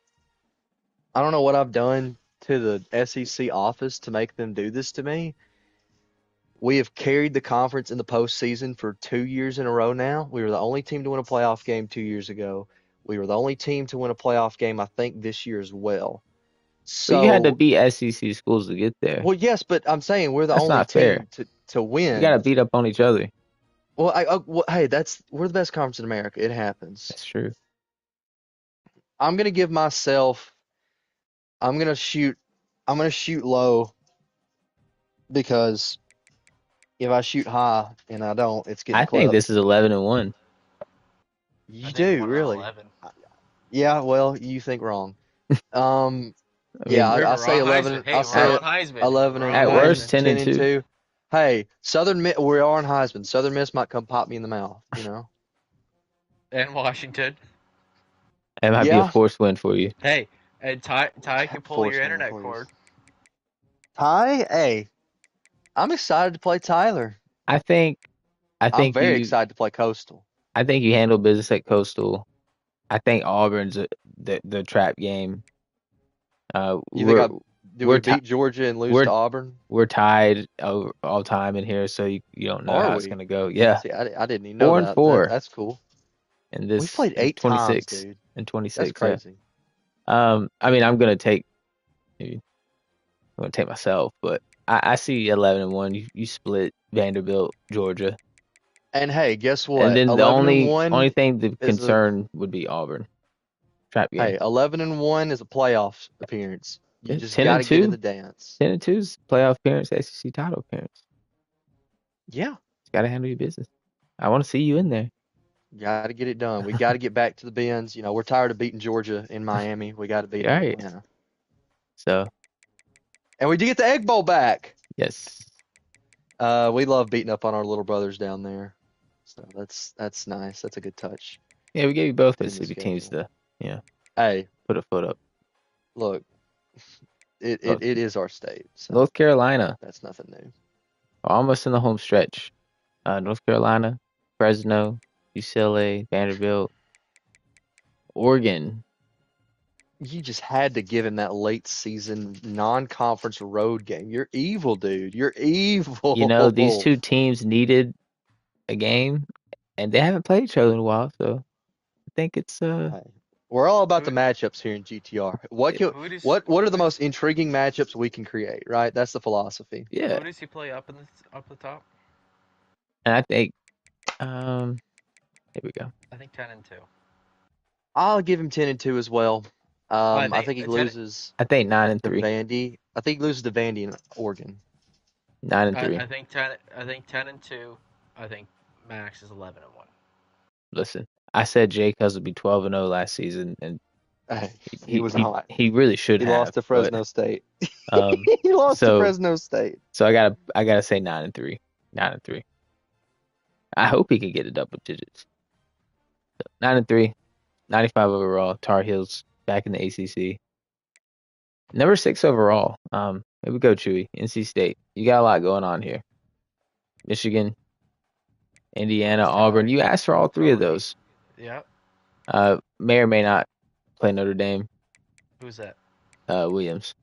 I don't know what I've done to the SEC office to make them do this to me. We have carried the conference in the postseason for 2 years in a row now. We were the only team to win a playoff game 2 years ago. We were the only team to win a playoff game, I think, this year as well. So you had to beat SEC schools to get there. Well, yes, but I'm saying we're the only team to win. You got to beat up on each other. Well, hey, we're the best conference in America. It happens. That's true. I'm gonna give myself. I'm gonna shoot low because if I shoot high and I don't, it's getting. I think this is 11-1. You do really? Yeah. Well, you think wrong. Yeah, I'll say 11. I'll say 11 and at worst 10-2. Hey, Southern Miss, we are on Heisman. Southern Miss might come pop me in the mouth, you know. and Washington. It might be a Yeah, forced win for you. Hey, and Ty can pull your force one, internet please. cord. Ty, hey, I'm excited to play Tyler. I think I I'm think very you excited to play Coastal. I think you handle business at Coastal. I think Auburn's the trap game. Uh, You think we're I do we we're ti beat Georgia and lose we're to Auburn? we're tied all time in here, so you don't know Are how it's we? gonna go. Yeah, See, I didn't even know four and that. four That's cool. in We've this played in 8 times, 26 dude. in That's 26. Yeah. crazy. I mean, I'm gonna take myself, but I see 11-1. You split Vanderbilt, Georgia, And hey, guess and what? then the 11 and only 1 thing the is a concern would be Auburn trap game. hey, 11 and 1 is a playoff appearance. You Yeah, just 10 got and to get in the 2, dance. 10 and 2's playoff appearance, SEC title appearance. Yeah, Just gotta handle your business. I want to see you in there. got to get it done. We got to get back to the Benz. You know, we're tired of beating Georgia in Miami. We got to beat All them in right. Atlanta. So And we did get the Egg Bowl back. yes, We love beating up on our little brothers down there. So that's nice. That's a good touch yeah, we gave you both in the Mississippi teams schedule. to Hey, put a foot up. look, it, North, it, it is our state, so North Carolina, that's nothing new. almost in the home stretch. North Carolina, Fresno, UCLA, Vanderbilt, Oregon. You just had to give him that late season non-conference road game. You're evil, dude. You're These evil. two teams needed a game, and they haven't played each other in a while, so I think it's Hey, we're all about Who the matchups here in GTR. What yeah, can, who does what are who the does most intriguing matchups we can create, right? That's the philosophy. yeah. who does he play up the top? And I think here we go. I think 10-2. I'll give him 10 and 2 as well. I I think think he 10. loses I think nine and to three, Vandy. I think he loses to Vandy in Oregon. 9-3. I think 10. I think 10-2. I think Max is 11-1. Listen, I said Jay Cuz would be 12-0 last season, and Hey, he he was he not. he really should He lost have, to but Fresno State. um, He lost to so Fresno State. so I gotta say 9-3, 9-3. I hope he could get to double digits. 9-3, 95 overall. Tar Heels back in the ACC. Number 6 overall. Here we go, Chewy. NC State. You got a lot going on here. Michigan, Indiana, That's Auburn. Cody. You asked for all three of Cody. those. Yep. May or may not play Notre Dame, Who's that? Williams.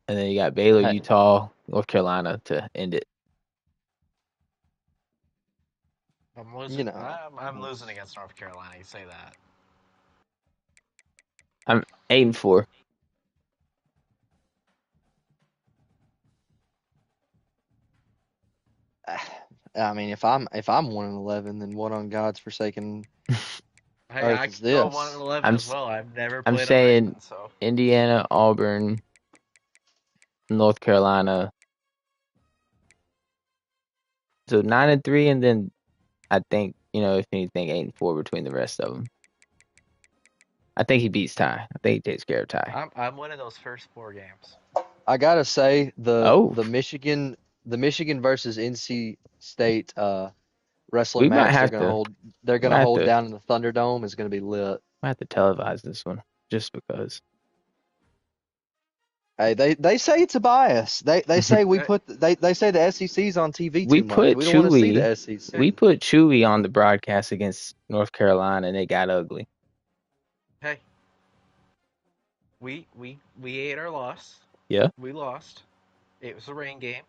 And then you got Baylor, Hey, Utah, North Carolina to end it. I'm losing. you know, I'm losing against North Carolina. You say that. I'm 8-4. I mean, if I'm 1 and 11, then what on God's forsaken Hey, earth I is could go 1 this? and 11 I'm as s- well. I've never I'm played a New saying England, so Indiana, Auburn, North Carolina. So 9-3, and then I think if anything 8-4 between the rest of them. I think he beats Ty. I think he takes care of Ty. I'm winning those first 4 games. I gotta say the Oh, the Michigan the Michigan versus NC State wrestling we might match have to they're we gonna might have hold to down in the Thunderdome is gonna be lit. might have to televise this one just because. Hey, they say it's a bias. They say Hey, they say the SEC's on TV We too much. put We don't want to see the Chewy hey, we SEC. put Chewy on the broadcast against North Carolina, and it got ugly. hey. We ate our loss. Yeah. We lost. It was a rain game.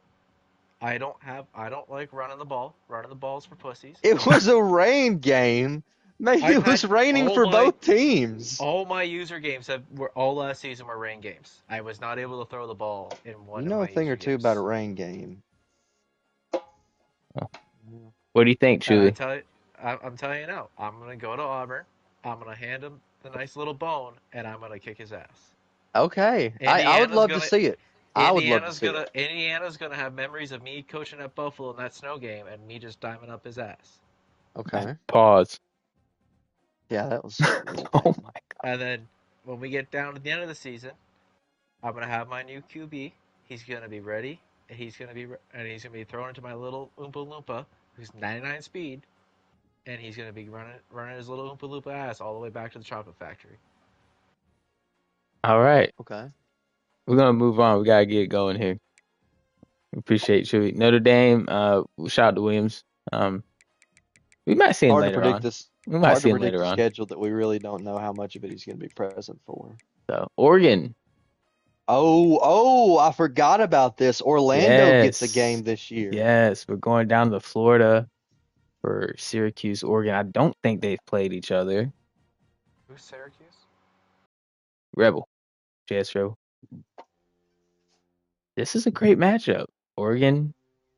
I don't like running the ball. Running the balls for pussies. It was a rain game. Man, I've it had was raining all for my both teams. all my user games were all last season were rain games. I was not able to throw the ball in You one of know a my thing or user two about a games. rain game. What do you think, And Chewy? I'm telling you now, I'm gonna go to Auburn. I'm gonna hand him the nice little bone, and I'm gonna kick his ass. Okay, I would Indiana's love to gonna see it. I would love to see it. Indiana's gonna have memories of me coaching at Buffalo in that snow game and me just diming up his ass. Okay. Pause. Yeah, that was a little Oh tame. my And then when we get down to the end of the season, I'm gonna have my new QB. He's gonna be ready. He's gonna be throwing into my little Oompa Loompa, who's 99 speed, and he's gonna be running his little Oompa Loompa ass all the way back to the chocolate factory. All right, Okay. we're gonna move on. We gotta get going here. Appreciate Chewy. Notre Dame. Shout out to Williams. Um, we might see him Hard to later predict on. this. We might Hard see to him predict later the on. schedule that we really don't know how much of it he's going to be present for. So Oregon. Oh, I forgot about this. Orlando gets a Yes, game this year. yes. We're going down to Florida for Syracuse, Oregon. I don't think they've played each other. Who's Syracuse? Rebel, JS Rebel. This is a great matchup. Oregon,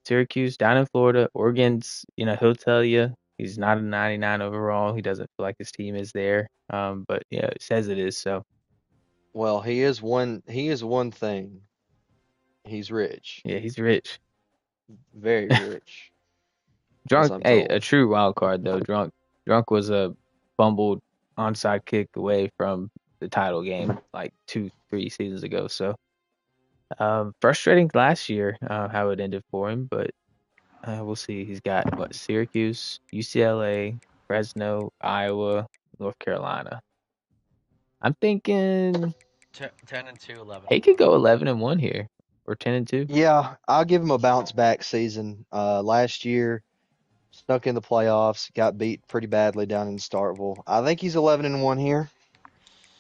Syracuse, down in Florida. Oregon's, he'll tell you he's not a 99 overall. He doesn't feel like his team is there. But it says it is. So Well, he is one. He is one thing. He's rich, yeah, he's rich. very rich, as Drunk, I'm hey, a told. true wild card though. Drunk was a fumbled onside kick away from the title game like 2, 3 seasons ago. So frustrating last year how it ended for him, but we'll see. He's got what, Syracuse, UCLA, Fresno, Iowa, North Carolina. I'm thinking 10-2, 11 he and could one. go 11-1 here or 10-2. Yeah, I'll give him a bounce back season. Last year, snuck in the playoffs, got beat pretty badly down in Starkville. I think he's 11-1 here.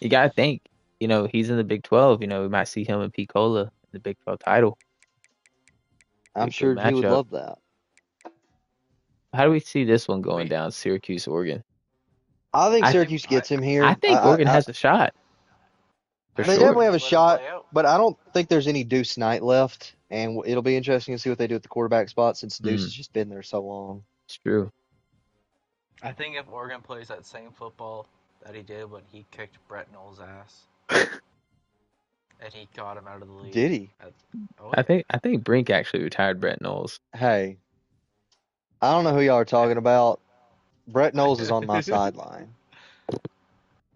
You gotta think, he's in the Big 12. We might see him and P. Cola in the Big 12 title. Be I'm a good sure he would matchup. love that. How do we see this one going Wait, down? Syracuse, Oregon. I think I Syracuse gets him I here. think Oregon has a shot for I They think sure. definitely Oregon have a can let it shot, play out. but I don't think there's any Deuce Knight left, and it'll be interesting to see what they do at the quarterback spot since Deuce Mm, has just been there so long. it's true. I think if Oregon plays that same football that he did when he kicked Brett Knowles' ass and he got him out of the league. Did he? Oh I think Brink actually retired Brett Knowles. Hey, I don't know who y'all are talking about. Brett Knowles is on my yeah. sideline.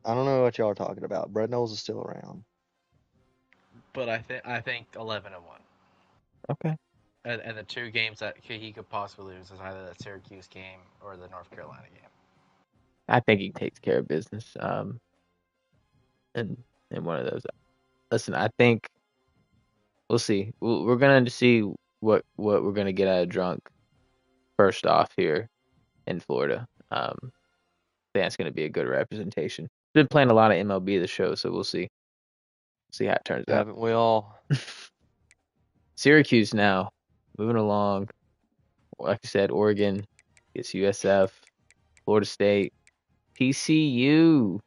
I don't know what y'all are talking about. Brett Knowles is still around. But I think 11-1. Okay. And the two games that he could possibly lose is either the Syracuse game or the North Carolina game. I think he takes care of business. In one of those. Listen, I think we'll see. We're gonna see what we're gonna get out of Drunk first off here in Florida. I think that's gonna be a good representation. Been playing a lot of MLB the show, so we'll see how it turns out. Haven't we all? Syracuse now, moving along. Like I said, Oregon gets USF, Florida State, TCU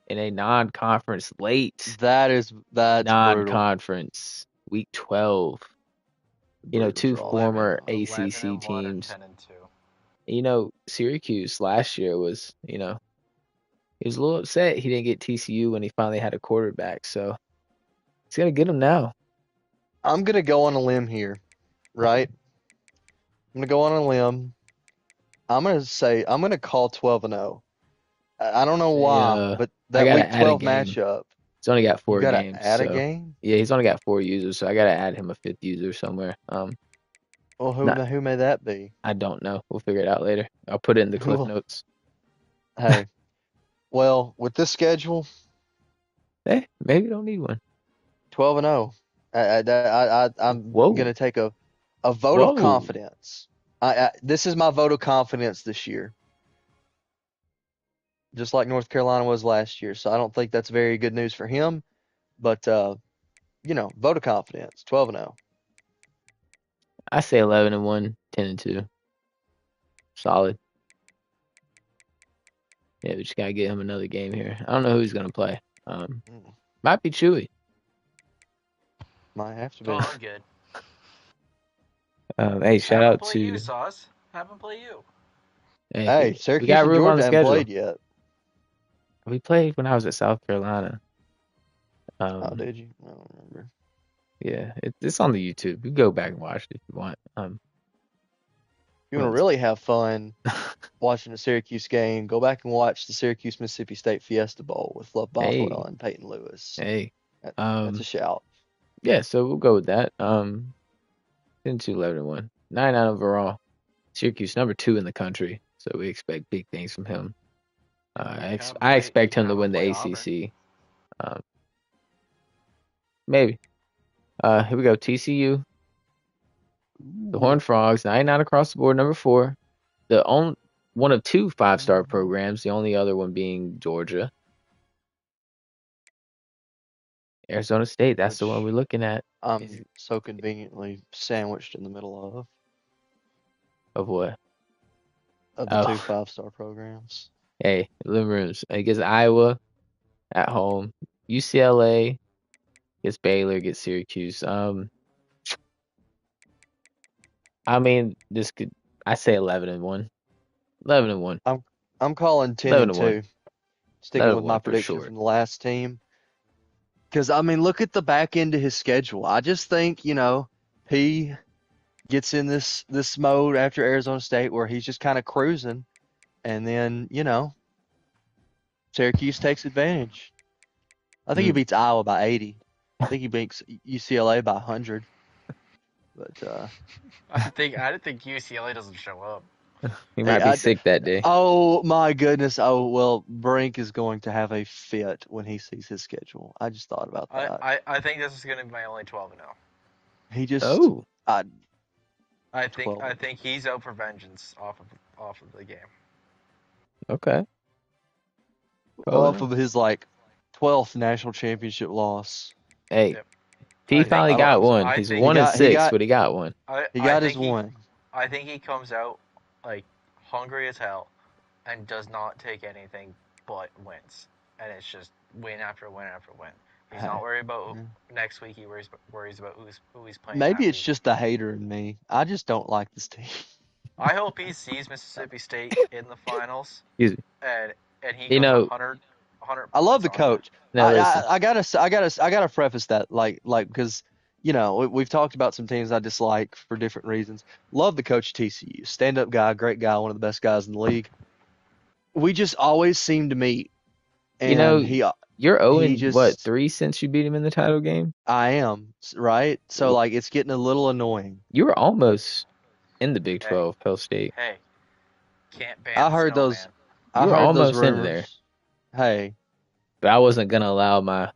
in a non-conference late That's brutal. non-conference week 12. Brutal Two draw right 11, former now. ACC 11-1 or teams. 10-2. Syracuse last year was, he was a little upset he didn't get TCU when he finally had a quarterback. So he's gonna get him now. I'm gonna go on a limb here, right? I'm gonna go on a limb. I'm gonna call 12-0. I don't know why, but I that gotta week add a 12 game. matchup, He's only got you 4 gotta games, add a so game. yeah, he's only got 4 users, so I gotta add him a 5th user somewhere. Well, Not who may that be? I don't know. We'll figure it out later. I'll put it in the Who cliff will? notes. Hey, well, with this schedule, Hey, maybe don't need one. 12-0. I'm Whoa, gonna take a vote of whoa. confidence. This is my vote of confidence this year, just like North Carolina was last year. So I don't think that's very good news for him. But vote of confidence, 12-0. I say 11-1, 10-2. Solid. Yeah, we just gotta get him another game here. I don't know who he's gonna play. Might be Chewy. Might have to Oh, be. I'm good. Hey, shout Have him out play you, to. Sauce. Have him play you. Hey, Hey, we Syracuse got and room on Georgia the haven't schedule. played yet. We played when I was at South Carolina. Oh, did you? I don't remember. Yeah, it's on the YouTube. You can go back and watch it if you want. You want to really have fun watching the Syracuse game? Go back and watch the Syracuse Mississippi State Fiesta Bowl with Love Bothwell Hey, and Peyton Lewis. hey. That's a shout. Yeah, so we'll go with that. 10-2, 11-1, 9-9 overall. Syracuse number 2 in the country. so we expect big things from him. Can't I wait. expect him Have to him win the play Auburn. ACC. Um, maybe. Here we go. TCU, the Ooh. Horned Frogs, 99 across the board, number 4. The only one of 2 5-star Mhm. programs, the only other one being Georgia. Arizona State, that's the one Which we're looking at. I'm so conveniently sandwiched in the middle Of what? of the two Oh, 5-star programs. hey, living rooms. Against Iowa at home. UCLA gets Baylor, gets Syracuse. I mean, this could. I say 11-1. 11-1. I'm calling 10 and 11-1. 2, sticking with my 11-1 for prediction sure. from the last team. Because I mean, look at the back end of his schedule. I just think he gets in this mode after Arizona State where he's just kind of cruising, and then Syracuse takes advantage. I think he Mm. beats Iowa by 80. I think he beats UCLA by 100. But I don't think UCLA doesn't show up. He I, might be I- sick that day. oh my goodness. Oh well, Brink is going to have a fit when he sees his schedule. I just thought about that. I think this is gonna be my only 12-0. He just Oh, I I 12 think he's out for vengeance off of the game. okay. off 12-0. of his like 12th national championship loss. Hey, Yep. he I think finally he I don't. got comes. one. I He's think He 1 and got he 6, got but he got one. he I got his think he one. I think he comes out like hungry as hell and does not take anything but wins. And it's just win after win after win. He's not Hey, worried about yeah. next week. He worries about who he's playing Maybe that it's week. just the hater in me. I just don't like this team. I hope he sees Mississippi State in the finals He's, and he you goes know, 100 I love points the on them. coach. now listen. I gotta preface that like because we've talked about some teams I dislike for different reasons. Love the coach at TCU, stand up guy, great guy, one of the best guys in the league. We just always seem to meet, You and know, you're 0 he and what, just 3 since you beat him in the title game? I am right. So like it's getting a little annoying. You were almost in the Big Hey, 12, Pell State. hey, can't ban I the heard those snowman. You I were heard those almost into there, rumors. Hey, but I wasn't gonna allow my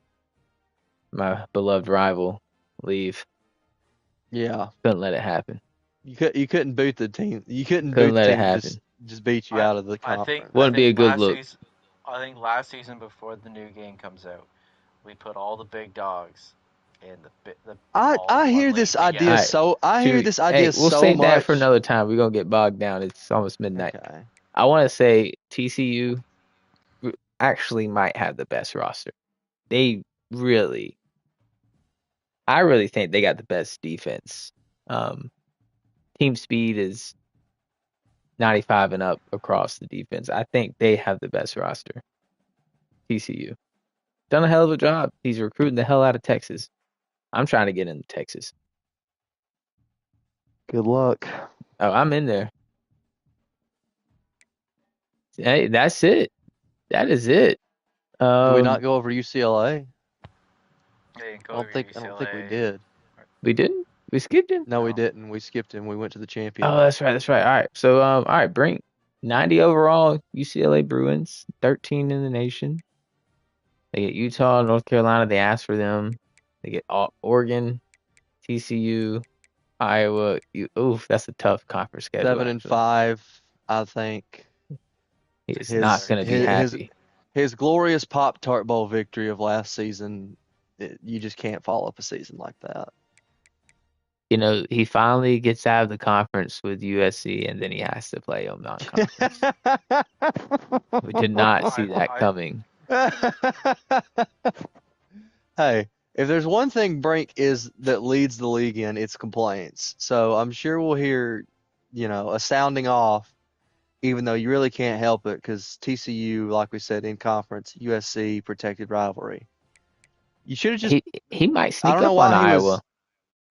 beloved rival leave. yeah. Couldn't let it happen. You couldn't boot the team. You couldn't Couldn't boot the let it team that just happen. just beat you I out of the I Wouldn't conference. be think a good last look. season I think last season before the new game comes out, we put all the big dogs in the all I one hear league this All idea together. right, so I hear this hey, idea we'll so save that for much. another time. We're gonna get bogged down. It's almost midnight. Okay. I want to say TCU actually might have the best roster. They really, I really think they got the best defense. Um, team speed is 95 and up across the defense. I think they have the best roster. TCU done a hell of a job. He's recruiting the hell out of Texas. I'm trying to get into Texas. Good luck. Oh, I'm in there. Hey, that's it. That is it. Did we not Um, go over UCLA? They didn't go over I don't think we UCLA. did. we didn't. We skipped him. No, we No, didn't. We skipped him. We went to the Oh, champion. that's right. That's right. All right. So, all right. Brink, 90 overall. UCLA Bruins, 13 in the nation. They get Utah, North Carolina. They ask for them. They get Oregon, TCU, Iowa. Oof, that's a tough conference schedule. 7 and Actually, 5, I think. he it's a is not His killer. going to be his happy. his glorious Pop Tart Bowl victory of last season. You just can't follow up a season like that. You know, he finally gets out of the conference with USC, and then he has to play them non-conference. We did not see that I coming. Hey, if there's one thing Brink is that leads the league in, it's complaints. So I'm sure we'll hear, a sounding off, even though you really can't help it because TCU, like we said, in conference, USC protected rivalry. You should have just. He might I sneak don't know up on why he Iowa was.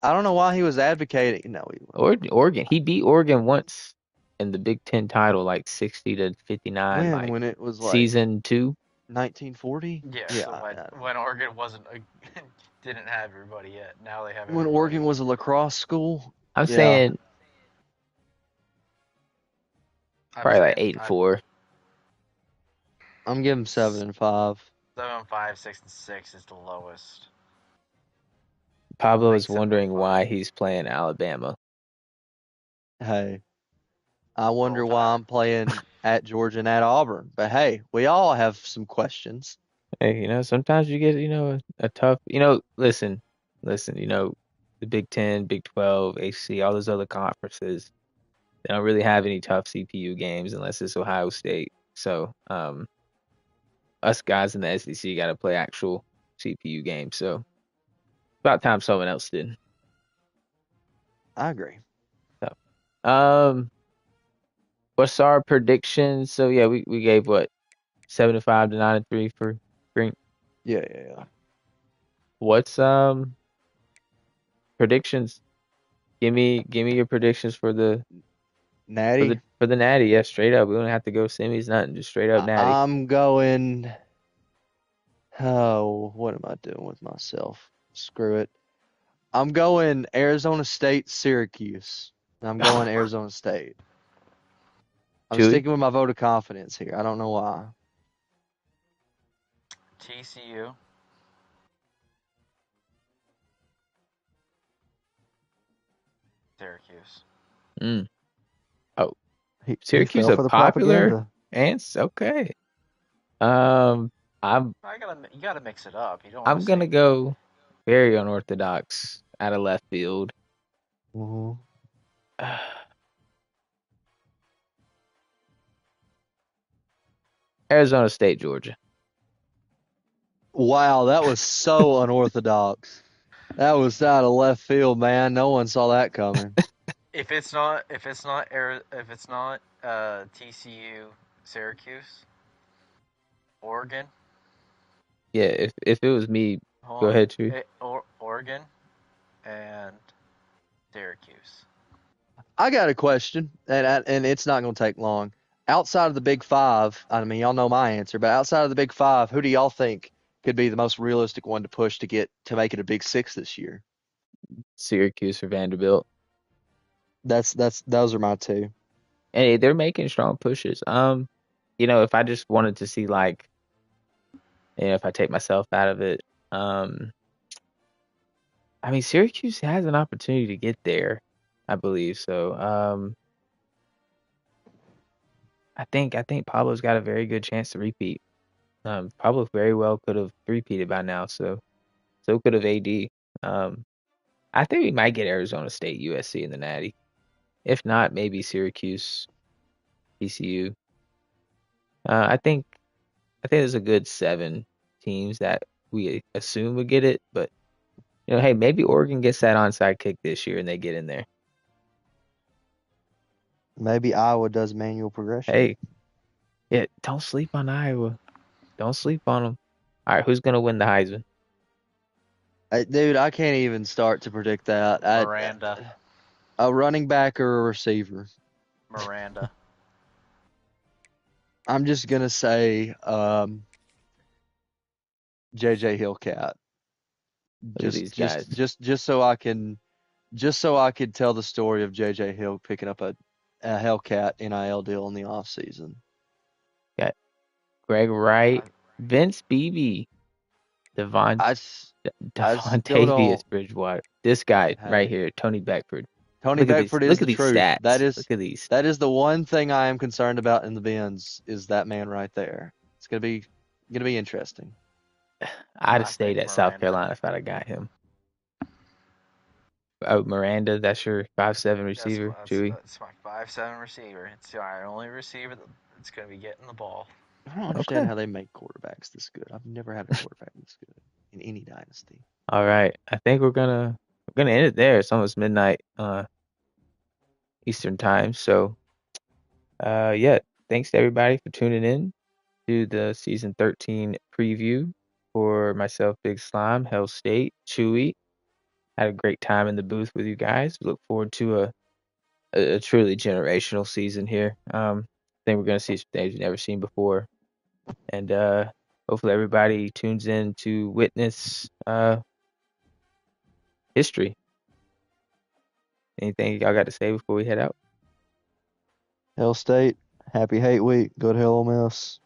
I don't know why he was advocating. No, he won't. or Oregon. He beat Oregon once in the Big Ten title, like 60-59, like When it was like season 2. 1940. yeah. Yeah, So when Oregon wasn't didn't have everybody yet. Now they have when everybody. Oregon was a lacrosse school. I'm Yeah, saying I'm Probably like saying 8-4. I'm giving 7 and 5. 7-5, 6-6 is the lowest. Pablo I is think 7 wondering and 5. why he's playing Alabama. Hey, I wonder Roll why Tide. I'm playing at Georgia and at Auburn. But hey, we all have some questions. Hey, sometimes you get, a tough, listen, the Big Ten, Big 12, ACC, all those other conferences, they don't really have any tough CPU games unless it's Ohio State. So, us guys in the SEC got to play actual CPU games. So, about time someone else did. I agree. So, what's our predictions? So, yeah, we gave what 7-5 to 9-3 for Green. Yeah. What's predictions? Give me your predictions for the for the Natty, for the Natty. Yeah, straight up. We don't have to go semis, nothing. Just straight up Natty. I'm going. Oh, what am I doing with myself? Screw it. I'm going Arizona State, Syracuse. I'm going Arizona State. I'm Chewy. sticking with my vote of confidence here. I don't know why. TCU. Syracuse. Mm. Oh, He Syracuse fell a for the popular propaganda. ants. Okay. Um, I'm You gotta mix it up. You don't want I'm to say gonna go very unorthodox out of left field. Mhm. Arizona State, Georgia. Wow, that was so unorthodox. That was out of left field, man. No one saw that coming. if it's not TCU, Syracuse, Oregon. Yeah, if it was me, go Hold on. ahead, Chewy. Oregon and Syracuse. I got a question, and it's not going to take long. Outside of the Big Five, I mean, y'all know my answer, but outside of the Big Five, who do y'all think could be the most realistic one to push to make it a Big Six this year? Syracuse or Vanderbilt. Those are my two. Hey, they're making strong pushes. If I just wanted to see like, if I take myself out of it, I mean, Syracuse has an opportunity to get there, I believe. So, I think Pablo's got a very good chance to repeat. Pablo very well could have repeated by now, so could have AD. Um, I think we might get Arizona State, USC in the Natty. If not, maybe Syracuse, TCU. I think there's a good 7 teams that we assume would get it, but hey, maybe Oregon gets that onside kick this year and they get in there. Maybe Iowa does manual progression. Hey, yeah, don't sleep on Iowa. Don't sleep on them. All right, who's gonna win the Heisman? Dude, I can't even start to predict that. Miranda. A running back or a receiver. Miranda. I'm just gonna say JJ Hillcat. Look at these guys. Just so I could tell the story of JJ Hill picking up a Hellcat NIL deal in the off season. Got Greg Wright, I, Vince Beebe, Devon I, s- I still Devontavious don't. Bridgewater. This guy right Hey, here, Tony Beckford. Tony Look at these. Beckford is Look the at these truth. stats. Look at these. That is the one thing I am concerned about in the bins is that man right there. It's gonna be interesting. I'd have I stayed picked at South Miranda. Carolina if I'd have got him. Oh, Miranda, that's your 5'7" receiver, Chewy. That's my 5'7" receiver. It's our only receiver that's gonna be getting the ball. I don't understand Okay. how they make quarterbacks this good. I've never had a quarterback this good in any dynasty. All right. I think we're gonna end it there. It's almost midnight Eastern time. So yeah, thanks to everybody for tuning in to the season 13 preview for myself, Big Slime, Hell State, Chewy. Had a great time in the booth with you guys. Look forward to a truly generational season here. I think we're gonna see some things we've never seen before. And hopefully everybody tunes in to witness history. Anything y'all got to say before we head out? Hell State. Happy hate week. Go to hell, Ole Miss.